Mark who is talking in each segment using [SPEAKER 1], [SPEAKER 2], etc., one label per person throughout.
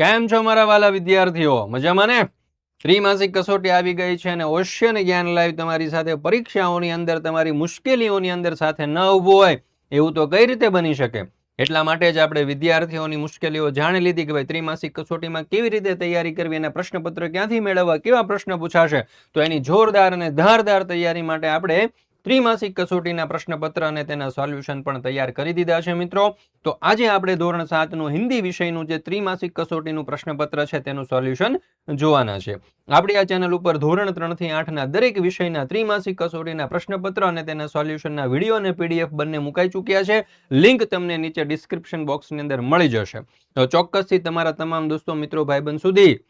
[SPEAKER 1] કેમ છો મારા વાલા વિદ્યાર્થીઓ? મજામાં ને? ત્રિમાસિક કસોટી આવી ગઈ છે અને ઓશન જ્ઞાન લાઈવ તમારી સાથે પરીક્ષાઓની અંદર તમારી મુશ્કેલીઓની અંદર સાથે ન ઊભું હોય એવું તો કઈ રીતે બની શકે? એટલા માટે જ આપણે વિદ્યાર્થીઓની મુશ્કેલીઓ જાણી લીધી કે ભાઈ ત્રિમાસિક કસોટીમાં કેવી રીતે તૈયારી કરવી અને પ્રશ્નપત્ર ક્યાંથી મેળવવા, કેવા પ્રશ્ન પૂછાશે. તો એની જોરદાર અને ધારદાર તૈયારી માટે આપણે ત્રિમાસિક કસોટીના પ્રશ્નપત્ર અને તેના સોલ્યુશન પણ તૈયાર કરી દીધા છે મિત્રો. તો આજે આપણે ધોરણ 7 નું હિન્દી વિષયનું જે ત્રિમાસિક કસોટીનું પ્રશ્નપત્ર છે તેનું સોલ્યુશન જોવાના છે. આપણી આ ચેનલ ઉપર ધોરણ 3 થી 8 ના દરેક વિષયના ત્રિમાસિક કસોટીના પ્રશ્નપત્ર અને તેના સોલ્યુશનના વિડીયો અને પીડીએફ બંને મુકાઈ ચૂક્યા છે. લિંક તમને નીચે ડિસ્ક્રિપ્શન બોક્સની અંદર મળી જશે. તો ચોક્કસથી તમારા તમામ દોસ્તો, મિત્રો, ભાઈબંધ સુધી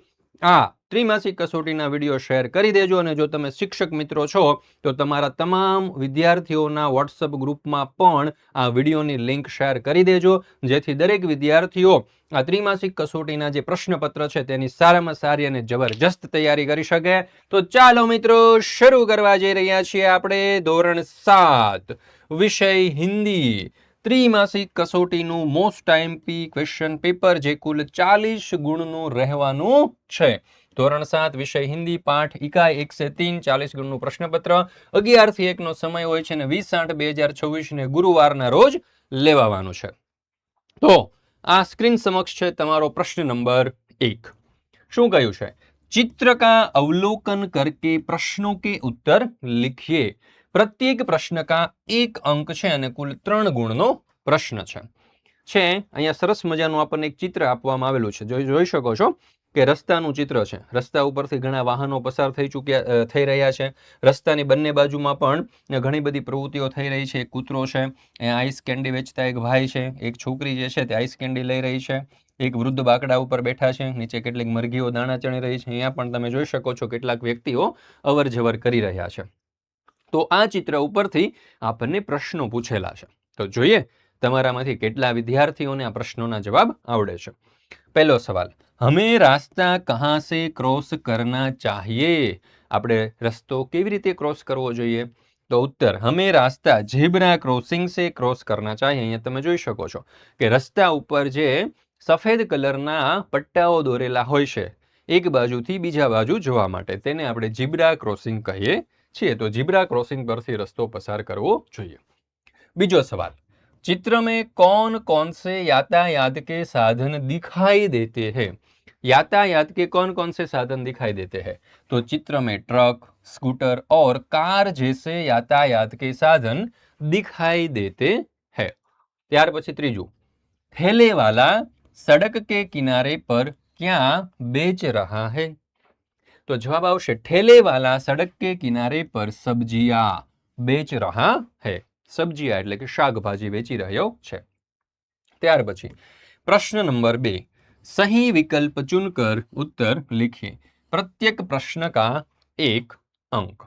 [SPEAKER 1] આ ત્રિમાસિક કસોટીના વિડીયો શેર કરી દેજો. અને જો તમે શિક્ષક મિત્રો છો તો તમારા તમામ વિદ્યાર્થીઓના વોટ્સઅપ ગ્રુપમાં પણ આ વિડીયોની લિંક શેર કરી દેજો, જેથી દરેક વિદ્યાર્થીઓ આ ત્રિમાસિક કસોટીના જે પ્રશ્નપત્ર છે તેની સારામાં સારી અને જબરજસ્ત તૈયારી કરી શકે. તો ચાલો મિત્રો, શરૂ કરવા જઈ રહ્યા છીએ આપણે ધોરણ 7 વિષય હિન્દી ત્રિમાસિક કસોટીનું મોસ્ટ આઈએમપી ક્વેશ્ચન પેપર, જે કુલ 40 ગુણનું રહેવાનું છે. ધોરણ 7 વિષય હિન્દી પાઠ ઇકાઈ 1 से 3 40 ગુણનું પ્રશ્નપત્ર 11 થી 1 નો સમય હોય છે અને 20/8/2026 ને ગુરુવારના રોજ લેવાવાનું છે. તો આ સ્ક્રીન સમક્ષ છે તમારો પ્રશ્ન નંબર 1. શું કહ્યું છે? चित्र का अवलोकन करके प्रश्नों के उत्तर लिखिए. प्रत्येक प्रश्न का 1 अंक છે અને કુલ 3 ગુણનો પ્રશ્ન છે. અહીંયા સરસ મજાનું આપણને એક ચિત્ર આપવામાં આવેલું છે. જોઈ શકો છો કે રસ્તાનું ચિત્ર છે. રસ્તા ઉપરથી ઘણા વાહનો પસાર થઈ રહ્યા છે. રસ્તાની બંને બાજુમાં પણ ઘણી બધી પ્રવૃત્તિઓ થઈ રહી છે. એક કૂતરો છે, આઈસ કેન્ડી વેચતા એક ભાઈ છે, એક છોકરી જે છે તે આઈસ કેન્ડી લઈ રહી છે, એક વૃદ્ધ બાકડા ઉપર બેઠા છે, નીચે કેટલીક મરઘીઓ દાણા ચણી રહી છે. અહીંયા પણ તમે જોઈ શકો છો કેટલાક વ્યક્તિઓ અવર જવર કરી રહ્યા છે. તો આ ચિત્ર ઉપરથી આપણને પ્રશ્નો પૂછેલા છે. તો જોઈએ તમારામાંથી કેટલા વિદ્યાર્થીઓને આ પ્રશ્નોના જવાબ આવડે છે. પહેલો સવાલ, હमें रास्ता कहाँ से क्रॉस करना चाहिए? આપણે રસ્તો કેવી રીતે ક્રોસ કરવો જોઈએ? તો ઉત્તર, હमें रास्ता ઝેબ્રા ક્રોસિંગ से क्रॉस करना चाहिए. અહીંયા તમે જોઈ શકો છો કે રસ્તા ઉપર જે સફેદ કલરના પટ્ટાઓ દોરેલા હોય છે એક બાજુથી બીજા બાજુ જવા માટે, તેને આપણે ઝીબ્રા ક્રોસિંગ કહીએ છીએ. તો ઝીબ્રા ક્રોસિંગ પરથી રસ્તો પસાર કરવો જોઈએ. બીજો સવાલ, चित्र में कौन कौन से यातायात के साधन दिखाई देते हैं? यातायात के कौन कौन से साधन दिखाई देते हैं? तो चित्र में ट्रक, स्कूटर और कार जैसे यातायात के साधन दिखाई देते हैं. ત્યાર પછી ત્રીજું, ठेले वाला सड़क के किनारे पर क्या बेच रहा है? तो जवाब आवशे ठेले वाला सड़क के किनारे पर सब्जियां बेच रहा है. सब्जियां એટલે કે શાકભાજી વેચી રહ્યો છે. ત્યાર પછી પ્રશ્ન નંબર 2, सही विकल्प चुनकर उत्तर लिखिए. प्रत्येक प्रश्न का 1 अंक.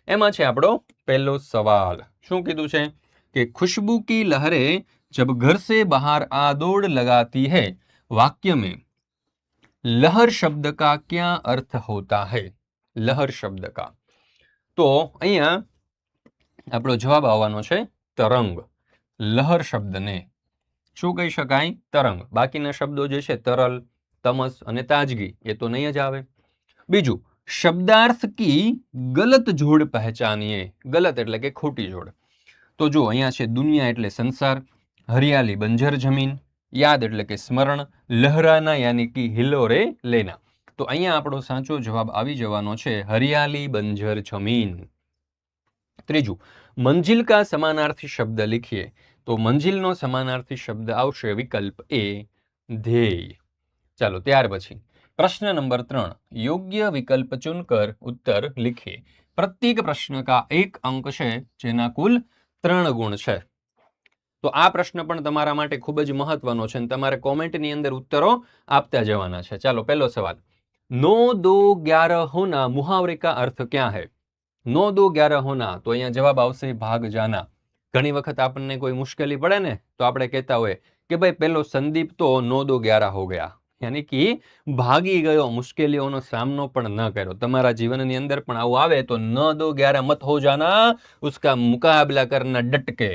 [SPEAKER 1] એમાં છે આપણો પહેલો સવાલ. શું કીધું છે કે खुशबू की लहरें जब घर से बाहर आ दौड़ लगाती है, वाक्य में लहर शब्द का क्या अर्थ होता है? लहर शब्द का. તો અહીંયા આપણો જવાબ આવવાનો છે તરંગ. લહર શબ્દને શું કહી શકાય? તરંગ. બાકીના શબ્દો જે છે તરલ, તમસ અને તાજગી એ તો નહીં જ આવે. બીજું, શબ્દાર્થ की गलत जोड़ पहचानिए. गलत એટલે કે ખોટી જોડ. તો જો અહીંયા છે દુનિયા એટલે સંસાર, હરિયાલી બંજર જમીન, યાદ એટલે કે સ્મરણ, લહરાના યાની કે હિલોરે લેના. તો અહીંયા આપણો સાચો જવાબ આવી જવાનો છે હરિયાલી બંજર જમીન. ત્રીજું, મંજિલ કા સમાનાર્થી શબ્દ लिखिए. તો મંજિલનો સમાનાર્થી શબ્દ આવશે વિકલ્પ એ, ધ્યેય. ચાલો ત્યાર પછી प्रश्न नंबर 3, योग्य विकल्प चुनकर उत्तर लिखिए. प्रत्येक प्रश्न का 1 अंक છે જેના કુલ 3 ગુણ છે. તો આ પ્રશ્ન પણ તમારા માટે ખૂબ જ મહત્વનો છે અને તમારે કોમેન્ટની અંદર ઉત્તરો આપતા જવાના છે. ચાલો પહેલો સવાલ, 9 2 11 होना मुहावरे का अर्थ क्या है? 9 2 11 होना. તો અહીંયા જવાબ આવશે ભાગ જાના. ઘણી વખત આપણને કોઈ મુશ્કેલી પડે ને તો આપણે કહેતા હોય કે ભાઈ પેલો સંદીપ તો 9 2 11 हो गया, यानी कि ભાગી ગયો, મુશ્કેલીઓનો સામનો પણ ન કર્યો. તમારા જીવનની અંદર પણ આવું આવે તો 9 2 11 મત હો જાના, ઉસકા મુકાબલા કરના ડટ કે.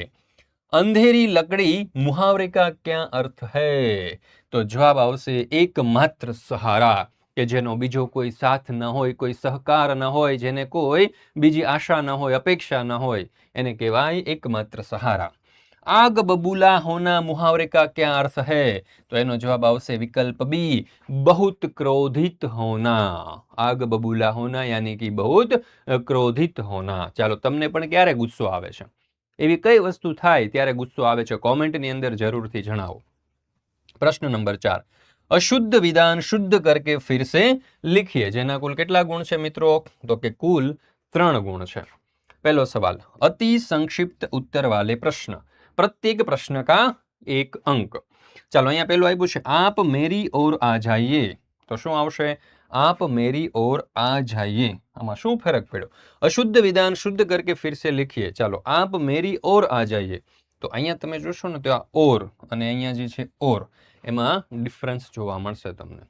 [SPEAKER 1] अंधेरी लकड़ी मुहावरे का क्या अर्थ है? तो जवाब आवशे एकमात्र सहारा, કે જેનો બીજો કોઈ સાથ ન હોય, કોઈ સહકાર ન હોય, જેને કોઈ બીજી આશા ન હોય, અપેક્ષા ન હોય, એને કહેવાય એકમાત્ર સહારા. आग बबूला होना मुहावरे का क्या अर्थ है? तो एनो जवाब आवशे विकल्प बी, बहुत क्रोधित होना. आग बबूला होना यानी कि बहुत क्रोधित होना. ચાલો, તમને પણ ક્યારે ગુસ્સો આવે છે? એવી કઈ વસ્તુ થાય ત્યારે ગુસ્સો આવે છે? કોમેન્ટની અંદર જરૂરથી જણાવો. પ્રશ્ન નંબર 4, અશુદ્ધ વિધાન શુદ્ધ કરકે ફિર સે लिखिए. જેના કુલ કેટલા ગુણ છે મિત્રો? તો કે કુલ 3 ગુણ છે. પહેલો સવાલ, અતિ સંક્ષિપ્ત ઉત્તર વાલે પ્રશ્ન, प्रत्येक प्रश्न का 1 अंक. ચાલો, અહીંયા પેલું આપ્યું છે આપ મેરી ઓર આ જાઈએ. તો શું આવશે? આપ મેરી ઓર આ જાઈએ. આમાં શું ફરક પડ્યો? અશુદ્ધ વિધાન શુદ્ધ કરકે ફિર સે लिखिए. ચાલો, આપ મેરી ઓર આ જાઈએ. તો અહીંયા તમે જોશો ને તો આ ઓર અને અહીંયા જે છે ઓર, એમાં ડિફરન્સ જોવા મળશે તમને.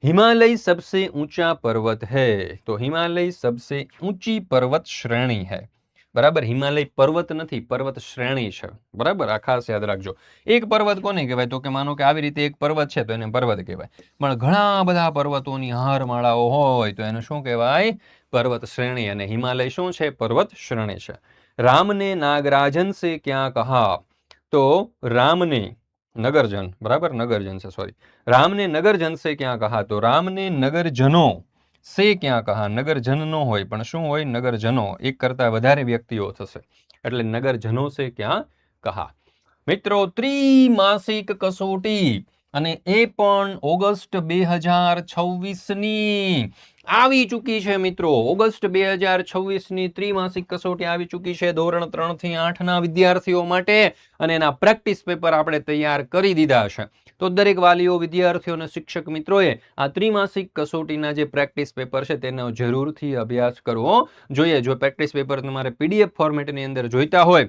[SPEAKER 1] हिमालय सबसे ऊंचा पर्वत है. तो हिमालय सबसे ऊंची पर्वत श्रेणी है. बराबर, हिमालय पर्वत नहीं, पर्वत श्रेणी है. बराबर, आ खास याद रखो. एक पर्वत कोने कहेवाय? तो के मानो के આવી રીતે એક પર્વત છે તો એને પર્વત કહેવાય, પણ ઘણા બધા પર્વતોની હારમાળાઓ હોય તો એને શું કહેવાય? પર્વત શ્રેણી. અને હિમાલય શું છે? પર્વત શ્રેણી છે. રામને નાગરાજન સે ક્યાં કહા? તો રામને नगरजन, बराबर, नगरजन से, सॉरी, राम ने नगरजन से क्या कहा? तो राम ने नगरजनों से क्या कहा? नगरजन नो होय पण शुं होय? नगरजनों. एक करता वधारे व्यक्तिओ थशे એટલે नगरजनों से क्या कहा. મિત્રો, ત્રિમાસિક કસોટી અને એ પણ ઓગસ્ટ 2026 ની આવી ચૂકી છે મિત્રો. ઓગસ્ટ 2026 ની ત્રિમાસિક કસોટી આવી ચૂકી છે ધોરણ 3 થી 8 ના વિદ્યાર્થીઓ માટે, અને એના પ્રેક્ટિસ પેપર આપણે તૈયાર કરી દીધા છે. તો દરેક વાલીઓ, વિદ્યાર્થીઓ અને શિક્ષક મિત્રોએ આ ત્રિમાસિક કસોટીના જે પ્રેક્ટિસ પેપર છે તેનો જરૂરથી અભ્યાસ કરવો જોઈએ. જો પ્રેક્ટિસ પેપર તમારે પીડીએફ ફોર્મેટની અંદર જોઈતા હોય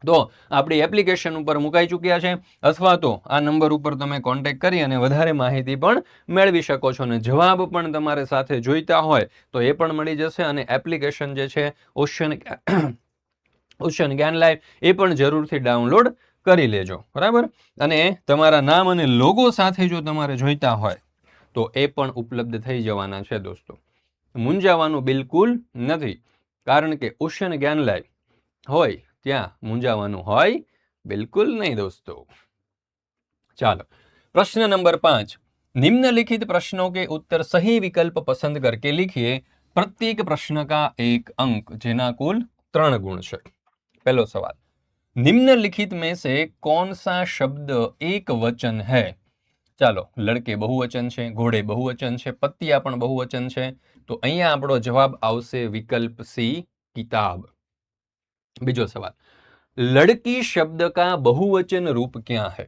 [SPEAKER 1] તો આપણી એપ્લિકેશન ઉપર મુકાઈ ચૂક્યા છે, અથવા તો આ નંબર ઉપર તમે કોન્ટેક્ટ કરી અને વધારે માહિતી પણ મેળવી શકો છો. અને જવાબ પણ તમારે સાથે જોઈતા હોય તો એ પણ મળી જશે. અને એપ્લિકેશન જે છે ઓશન જ્ઞાન લાઈવ, એ પણ જરૂરથી ડાઉનલોડ કરી લેજો. બરાબર. અને તમારા નામ અને લોગો સાથે જો તમારે જોઈતા હોય તો એ પણ ઉપલબ્ધ થઈ જવાના છે દોસ્તો. મૂંઝાવાનું બિલકુલ નથી, કારણ કે ઓશન જ્ઞાન લાઈવ હોય ત્યાં મૂંઝાવાનું હોય બિલકુલ નહીં દોસ્તો. ચાલો, प्रश्न नंबर 5, निम्नलिखित प्रश्नों के उत्तर सही विकल्प पसंद करके लिखिए. प्रत्येक प्रश्न का 1 अंक, જેના કુલ 3 ગુણ છે. पहलो सवाल, निम्नलिखित में से कौन सा शब्द एक वचन है? ચાલો, લડકે બહુવચન છે, ઘોડે બહુવચન છે, પત્તિયા પણ બહુવચન છે. તો અહીંયા આપણો જવાબ આવશે વિકલ્પ સી, किताब. बीजो सवाल, लड़की शब्द का बहुवचन रूप क्या है?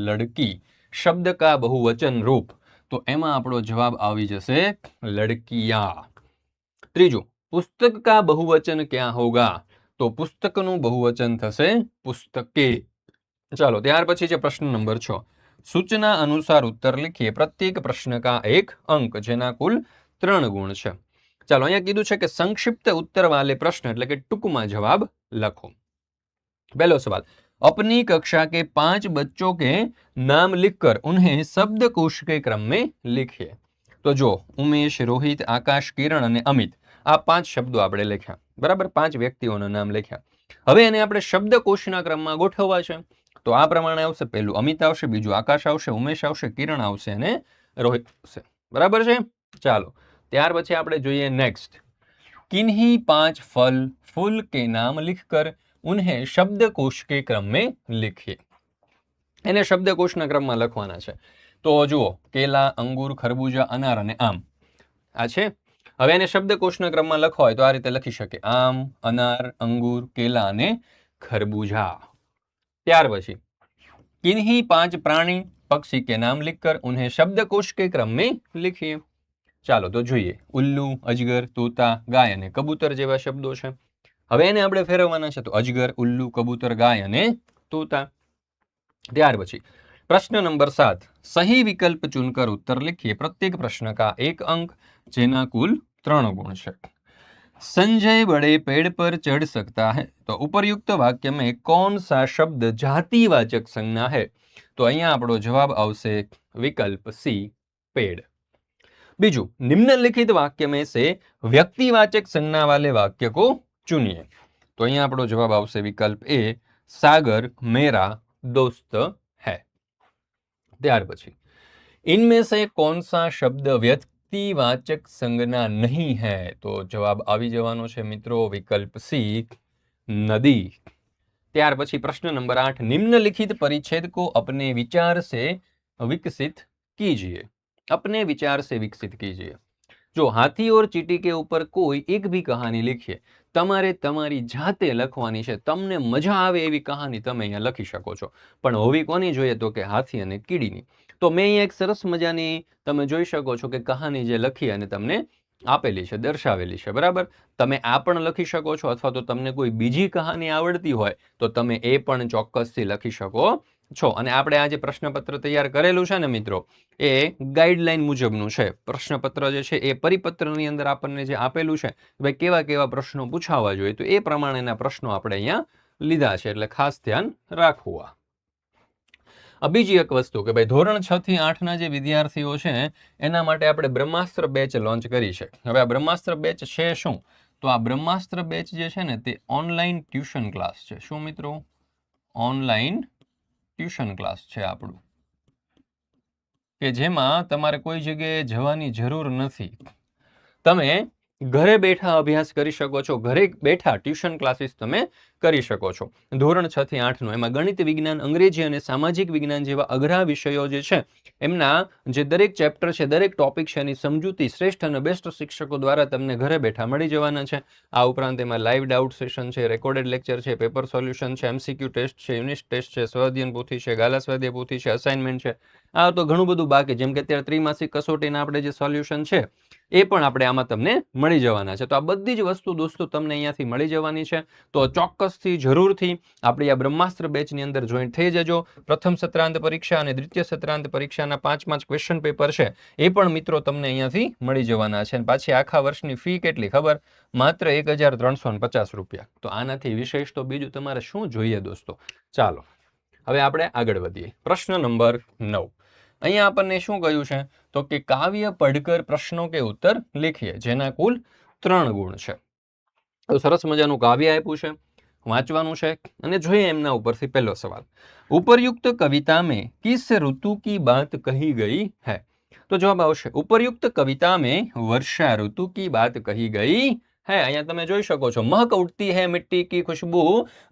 [SPEAKER 1] लड़की शब्द का बहुवचन रूप, तो एमा आपणो जवाब आवी जशे लड़कियां. त्रीजो, पुस्तक का बहुवचन क्या होगा? तो पुस्तकनुं बहुवचन थशे पुस्तके. चलो, त्यार पछी छे प्रश्न नंबर 6, सूचना अनुसार उत्तर लिखिए. प्रत्येक प्रश्न का 1 अंक, जेना कुल 3 गुण छे. ચાલો, અહીંયા કીધું છે કે સંક્ષિપ્ત ઉત્તર વાલે પ્રશ્ન એટલે કે ટૂંકમાં જવાબ લખો. पहलो सवाल, अपनी कक्षा के 5 बच्चों के नाम लिखकर उन्हें शब्दकोश के क्रम में लिखिए. तो जो उमेश, रोहित, आकाश, किरण અને અમિત, આ 5 શબ્દો આપણે લખ્યા. બરાબર, 5 વ્યક્તિઓના નામ લખ્યા. હવે એને આપણે શબ્દકોશના ક્રમમાં ગોઠવવા છે. તો આ પ્રમાણે આવશે. પહેલું અમિત આવશે, બીજું આકાશ આવશે, ઉમેશ આવશે, કિરણ આવશે અને રોહિત આવશે. બરાબર છે. ચાલો, ત્યાર પછી આપણે જોઈએ નેક્સ્ટ. किन्हीं 5 फल फूल के नाम लिखकर उन्हें शब्दकोश के क्रम में लिखिए. એને શબ્દકોશના ક્રમમાં લખવાના છે. તો જુઓ, કેલા, અંગૂર, ખરબૂજા, અનાર અને આમ આ છે. હવે એને શબ્દકોશના ક્રમમાં લખવા હોય તો આ રીતે લખી શકે, આમ, અનાર, અંગૂર, કેલા અને ખરબૂજા. ત્યાર પછી किन्हीं 5 प्राणी पक्षी के नाम लिखकर उन्हें शब्दकोश के क्रम में लिखिए. ચાલો તો જોઈએ, ઉલ્લુ, અજગર, તોતા, ગાય અને કબૂતર જેવા શબ્દો છે. હવે એને આપણે ફેરવવાના છે. તો અજગર, ઉલ્લુ, કબૂતર, ગાય અને તોતા. ત્યાર પછી प्रश्न नंबर 7, सही विकल्प चुनकर उत्तर लिखिए. प्रत्येक प्रश्न का 1 अंक, જેના કુલ 3 ગુણ છે. संजय बड़े पेड़ पर चढ़ सकता है, तो उपरयुक्त वाक्य में कौन सा शब्द जातिवाचक संज्ञा है? तो અહીંયા આપણો જવાબ આવશે વિકલ્પ સી, पेड़। बीजू, निम्नलिखित वाक्य में से व्यक्तिवाचक संज्ञा वाले वाक्य को चुनिए। तो અહીંયા આપણો જવાબ આવશે વિકલ્પ ए, सागर मेरा दोस्त है। ત્યાર પછી, इनमें से कौन सा शब्द व्यक्तिवाचक संज्ञा नहीं है? तो जवाब આવી જવાનો છે મિત્રો વિકલ્પ સી, नदी। ત્યાર પછી प्रश्न नंबर 8, निम्नलिखित परिच्छेद को अपने विचार से विकसित कीजिए। अपने विचार से विकसित कीजिए। जो हाथी और चींटी के ऊपर कोई एक भी कहानी लिखिए, તમારે તમારી જાતે લખવાની છે। તમને મજા આવે એવી કહાની તમે અહીંયા લખી શકો છો, પણ હોવી કોની જોઈએ? તો કે હાથી અને કીડીની। તો મેં અહીંયા એક સરસ મજાની તમે જોઈ શકો છો કે કહાની જે લખી અને તમને આપેલી છે, દર્શાવેલી છે, બરાબર। તમે આ પણ લખી શકો છો, અથવા તો તમને કોઈ બીજી કહાની આવડતી હોય તો તમે એ પણ ચોક્કસથી લખી શકો છો। અને આપણે આ જે પ્રશ્નપત્ર તૈયાર કરેલું છે ને મિત્રો, એ ગાઈડલાઈન મુજબનું છે। પ્રશ્નપત્ર જે છે એ પરિપત્રની અંદર આપણને જે આપેલું છે ભાઈ કેવા કેવા પ્રશ્નો પૂછાવા જોઈએ, તો એ પ્રમાણેના પ્રશ્નો આપણે અહીંયા લીધા છે, એટલે ખાસ ધ્યાન રાખવું। બીજી એક વસ્તુ કે ભાઈ ધોરણ 6 થી 8 ના જે વિદ્યાર્થીઓ છે એના માટે આપણે બ્રહ્માસ્ત્ર બેચ લોન્ચ કરી છે। હવે આ બ્રહ્માસ્ત્ર બેચ છે શું? તો આ બ્રહ્માસ્ત્ર બેચ જે છે ને તે ઓનલાઈન ટ્યુશન ક્લાસ છે। શું મિત્રો? ઓનલાઈન ટ્યુશન ક્લાસ છે આપણું, કે જેમાં તમારે કોઈ જગ્યાએ જવાની જરૂર નથી। તમે ઘરે બેઠા અભ્યાસ કરી શકો છો, ઘરે બેઠા ટ્યુશન ક્લાસીસ તમે કરી શકો છો। ધોરણ 6 થી 8 નો એમાં ગણિત, વિજ્ઞાન, અંગ્રેજી અને સામાજિક વિજ્ઞાન જેવા અઘરા વિષયો જે છે એમના જે દરેક ચેપ્ટર છે, દરેક ટોપિક છે એની સમજૂતી શ્રેષ્ઠ અને બેસ્ટ શિક્ષકો દ્વારા તમને ઘરે બેઠા મળી જવાના છે। આ ઉપરાંત એમાં લાઈવ ડાઉટ સેશન છે, રેકોર્ડેડ લેક્ચર છે, પેપર સોલ્યુશન છે, MCQ ટેસ્ટ છે, યુનિટ ટેસ્ટ છે, સ્વાધ્યાયન પોથી છે, ગાલા સ્વાધ્યાય પોથી છે, અસાઇનમેન્ટ છે। આ તો ઘણું બધું બાકી, જેમ કે અત્યારે ત્રિમાસિક કસોટીના આપણે જે સોલ્યુશન છે એ પણ આપણે આમાં તમને મળી જવાના છે। તો આ બધી જ વસ્તુ દોસ્તો તમને અહીંયાથી મળી જવાની છે। તો ચોક્કસથી જરૂરથી આપણી આ બ્રહ્માસ્ત્ર બેચની અંદર જોઈન થઈ જજો। પ્રથમ સત્રાંત પરીક્ષા અને દ્વિતીય સત્રાંત પરીક્ષાના 5 ક્વેશ્ચન પેપર છે એ પણ મિત્રો તમને અહીંયાથી મળી જવાના છે। અને પાછી આખા વર્ષની ફી કેટલી ખબર? માત્ર 1350 રૂપિયા। તો આનાથી વિશેષ તો બીજું તમારે શું જોઈએ દોસ્તો? ચાલો હવે આપણે આગળ વધીએ। પ્રશ્ન નંબર 9, અહીંયા આપણને શું કહ્યું છે? તો કે કાવ્ય પઢકર પ્રશ્નો કે ઉત્તર लिखिए, જેના કુલ 3 ગુણ છે। તો સરસ મજાનું કાવ્ય આપ્યું છે, વાંચવાનું છે અને જોઈએ એમના ઉપરથી પહેલો સવાલ, ઉપરયુક્ત कविता में किस ऋतु की बात कही गई है? तो जवाब आवश्य उपरयुक्त कविता में वर्षा ऋतु की बात कही गई है। અહીંયા તમે જોઈ શકો છો, महक उठती है मिट्टी की खुशबू,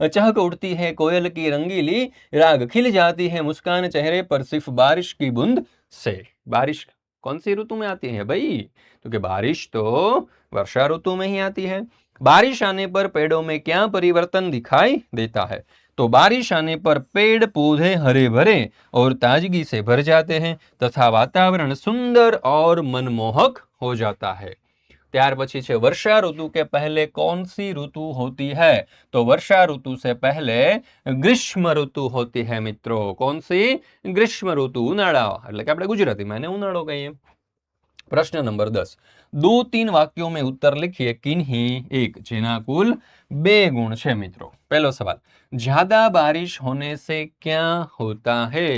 [SPEAKER 1] चहक उठती है कोयल की रंगीली, राग खिल जाती है मुस्कान चेहरे पर सिर्फ बारिश की बूंद से। बारिश कौन सी ऋतु में आती है भाई? तो कि बारिश तो वर्षा ऋतु में ही आती है। बारिश आने पर पेड़ों में क्या परिवर्तन दिखाई देता है? तो बारिश आने पर पेड़ पौधे हरे भरे और ताजगी से भर जाते हैं तथा वातावरण सुंदर और मनमोहक हो जाता है। ત્યાર પછી છે वर्षा ऋतु के पहले कौन सी ऋतु होती है? तो वर्षा ऋतु से पहले ग्रीष्म ऋतु होती है मित्रों। कौन सी? ग्रीष्म ऋतु, उनाळा, એટલે કે આપણે ગુજરાતીમાં એને ઉનાળો કહીએ। प्रश्न नंबर 10, 2-3 वाक्यों में उत्तर लिखिए किन्हीं एक, જેના કુલ 2 ગુણ છે મિત્રો। પહેલો સવાલ, ज्यादा बारिश होने से क्या होता है?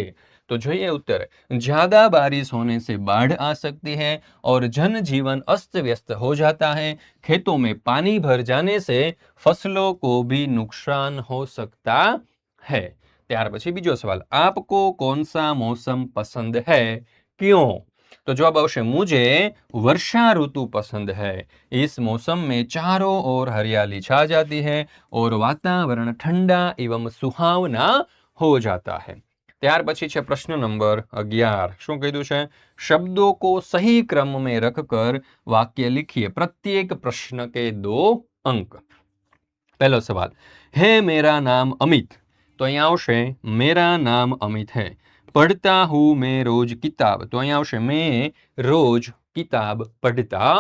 [SPEAKER 1] तो જોઈએ उत्तर, ज्यादा बारिश होने से बाढ़ आ सकती है और जनजीवन अस्त व्यस्त हो जाता है। खेतों में पानी भर जाने से फसलों को भी नुकसान हो सकता है। ત્યાર પછી બીજો સવાલ, आपको कौन सा मौसम पसंद है, क्यों? तो जवाब आवश्य मुझे वर्षा ऋतु पसंद है। इस मौसम में चारों ओर हरियाली छा जाती है और वातावरण ठंडा एवं सुहावना हो जाता है। ત્યાર પછી છે પ્રશ્ન નંબર 11, શું કીધું છે? શબ્દों को सही क्रम में रखकर वाक्य लिखिए, प्रत्येक प्रश्न के 2 अंक। पहलो सवाल, है मेरा नाम अमित, तो અહીંયા આવશે मेरा नाम अमित है। पढ़ता हूँ मैं रोज किताब, तो અહીંયા આવશે मैं रोज किताब पढ़ता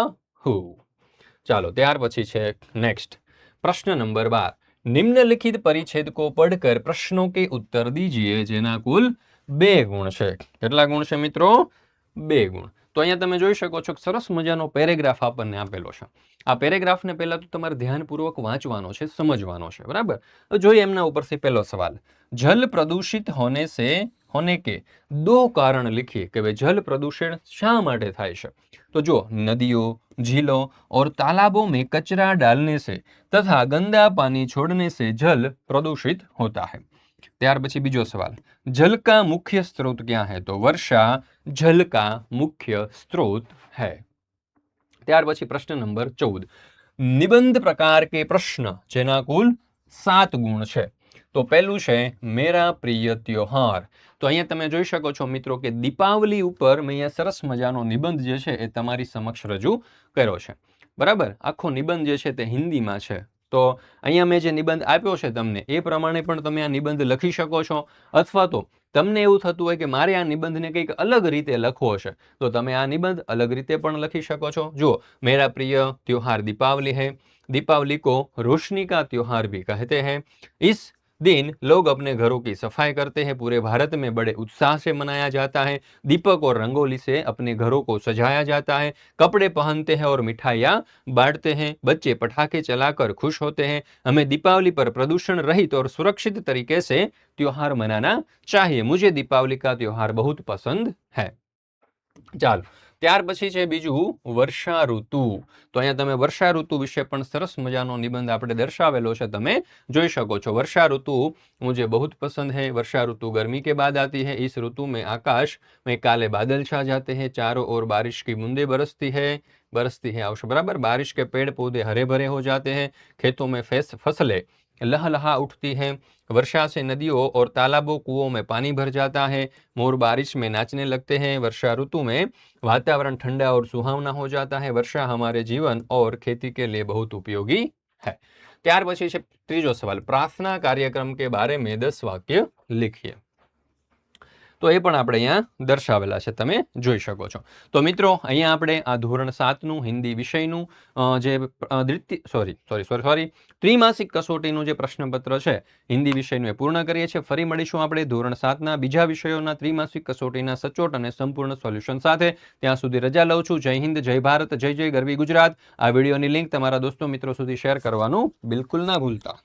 [SPEAKER 1] हूँ। ચાલો ત્યાર પછી છે नेक्स्ट प्रश्न नंबर 12, निम्नलिखित परिच्छेद को पढ़कर प्रश्नों के उत्तर दीजिए, જેના કુલ 2 ગુણ છે। કેટલા ગુણ છે મિત્રો? 2 ગુણ। તો અહીંયા તમે જોઈ શકો છો સરસ મજાનો પેરેગ્રાફ આપણને આપેલો છે। આ પેરેગ્રાફને પહેલા તો તમારે ધ્યાનપૂર્વક વાંચવાનો છે, સમજવાનો છે, બરાબર? તો જોઈએ એમના ઉપરથી પહેલો સવાલ, જલ પ્રદूषित होने के दो कारण लिखिए કે ભાઈ જલ પ્રદૂષણ શા માટે થાય છે? તો જો નદીઓ, झीलों और तालाबों में कचरा डालने से तथा गंदा पानी छोड़ने से जल प्रदूषित होता है। ત્યાર પછી બીજો સવાल, जल का मुख्य स्रोत क्या है? तो वर्षा जल का मुख्य स्रोत है। ત્યાર પછી પ્રશ્ન નંબર 14, નિબંધ પ્રકાર કે પ્રશ્ન જેના કુલ 7 ગુણ છે। તો પહેલું છે મેરા પ્રિય ત્યોહાર। તો અહીંયા તમે જોઈ શકો છો મિત્રો કે દીપાવલી ઉપર મેં અહીંયા સરસ મજાનો નિબંધ જે છે એ તમારી સમક્ષ રજૂ કર્યો છે, બરાબર? આખો નિબંધ જે છે તે હિન્દીમાં છે। તો અહીંયા મેં જે નિબંધ આપ્યો છે તમને એ પ્રમાણે પણ તમે આ નિબંધ લખી શકો છો, અથવા તો તમને એવું થતું હોય કે મારે આ નિબંધને કંઈક અલગ રીતે લખવો છે તો તમે આ નિબંધ અલગ રીતે પણ લખી શકો છો। જો मेरा प्रिय त्योहार दीपावली है, दीपावली को रोशनी का त्योहार भी कहते हैं। इस दिन लोग अपने घरों की सफाई करते हैं, पूरे भारत में बड़े उत्साह से मनाया जाता है। दीपक और रंगोली से अपने घरों को सजाया जाता है, कपड़े पहनते हैं और मिठाइयाँ बांटते हैं, बच्चे पटाखे चलाकर खुश होते हैं। हमें दीपावली पर प्रदूषण रहित और सुरक्षित तरीके से त्योहार मनाना चाहिए। मुझे दीपावली का त्योहार बहुत पसंद है। ચાલો, ત્યાર પછી છે બીજું વર્ષા ઋતુ। તો અહીંયા તમે વર્ષા ઋતુ વિશે પણ સરસ મજાનો નિબંધ આપણે દર્શાવેલો છે, તમે જોઈ શકો છો। વર્ષા ऋतु मुझे बहुत पसंद है। वर्षा ऋतु गर्मी के बाद आती है। इस ऋतु में आकाश में काले बादल छा जाते हैं, चारों ओर बारिश की बूंदें बरसती है आवश्यक, बराबर? बारिश के पेड़ पौधे हरे भरे हो जाते हैं, खेतों में फसलें लहलहा उठती हैं, वर्षा से नदियों और तालाबों कुओं में पानी भर जाता है, मोर बारिश में नाचने लगते हैं। वर्षा ऋतु में वातावरण ठंडा और सुहावना हो जाता है। वर्षा हमारे जीवन और खेती के लिए बहुत उपयोगी है। ત્યાર પછી છે ત્રીજો સવાલ, प्रार्थना कार्यक्रम के बारे में 10 वाक्य लिखिए। તો એ પણ આપણે અહીંયા દર્શાવેલા છે, તમે જોઈ શકો છો। તો મિત્રો અહીંયા આપણે આ ધોરણ 7નું હિન્દી વિષયનું જે ત્રિમાસિક કસોટીનું જે પ્રશ્નપત્ર છે હિન્દી વિષયનું એ પૂર્ણ કરીએ છીએ। ફરી મળીશું આપણે ધોરણ 7ના બીજા વિષયોના ત્રિમાસિક કસોટીના સચોટ અને સંપૂર્ણ સોલ્યુશન સાથે। ત્યાં સુધી રજા લઉં છું। જય હિન્દ, જય ભારત, જય જય ગરવી ગુજરાત। આ વિડીયોની લિંક તમારા દોસ્તો મિત્રો સુધી શેર કરવાનું બિલકુલ ના ભૂલતા।